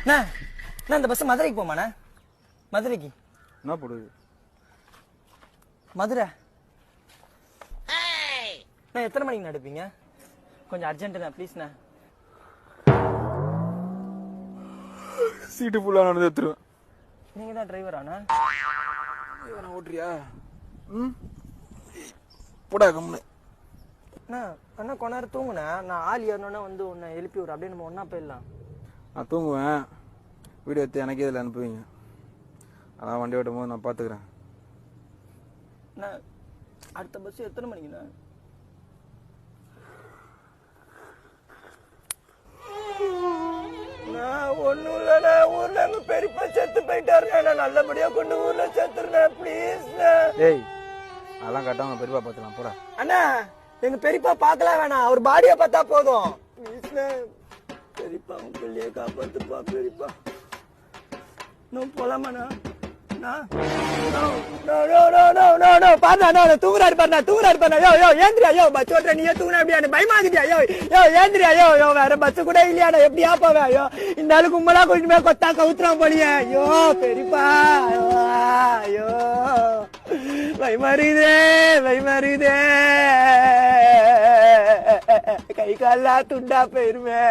இந்த பஸ் மதுரைக்கு போமாண்ணா? மதுரைக்கு என்ன போடுது? மதுரை நான் எத்தனை மணிக்கு நடப்பீங்க? கொஞ்சம் அர்ஜென்ட்டுண்ணா ப்ளீஸ்ண்ணா. சீட்டு ஃபுல்லாக நடந்து எடுத்துருவேன். நீங்கள் தான் டிரைவராண்ணா? ஓட்டுறியா? போடா கம்முன்னு. அண்ணா கொஞ்ச நேரம் தூங்குண்ணா. நான் ஆள் ஏறணுன்னா வந்து உன்னை எழுப்பி விட்றேன், அப்படியே நம்ம ஒன்றா போயிடலாம். நான் தூங்குவேன், வீடியோ எடுத்து எனக்கே இதில் அனுப்புவீங்க. அதான் வண்டி ஓட்டும் போது நான் பார்த்துக்கிறேன். அண்ணா அடுத்த பஸ் எத்தனை மணிக்குண்ணா? ஒன்னும் இல்லண்ணா, ஊர்ல எங்க பெரியப்பா செத்து போயிட்டாருண்ணா. நான் நல்லபடியா கொண்டு ஊர்ல சேர்த்துருந்தேன் ப்ளீஸ். ஏய் அதெல்லாம் கட்டாம பெரியப்பா பார்த்துக்கலாம் போடா. அண்ணா எங்க பெரியப்பா பார்க்கலாம் வேணாம், அவர் பாடியை பார்த்தா போதும் ப்ளீஸ்ண்ணா. பெரியப்பா உன் பிள்ளைய காப்பாத்துப்பா பெரியப்பா. நான் போலாமாண்ணா? தூங்குறாரு பாருண்ணா. யோ ஏந்திரியா, யோ பஸ் ஓட்டுற நீயே தூங்குற அப்படியா? பயமாக்குதியா? யோ ஏந்திரியா, யோ வேற பஸ் கூட இல்லையாண்ணா, எப்படியா போவே? ஐயோ இந்த ஆளு கும்பலா கொஞ்சமே கொத்தா கவுத்துறான் போலியே. ஐயோ பெரியப்பா, ஐயோ பயமாறுதே, கை காலா துண்டா போயிருமே.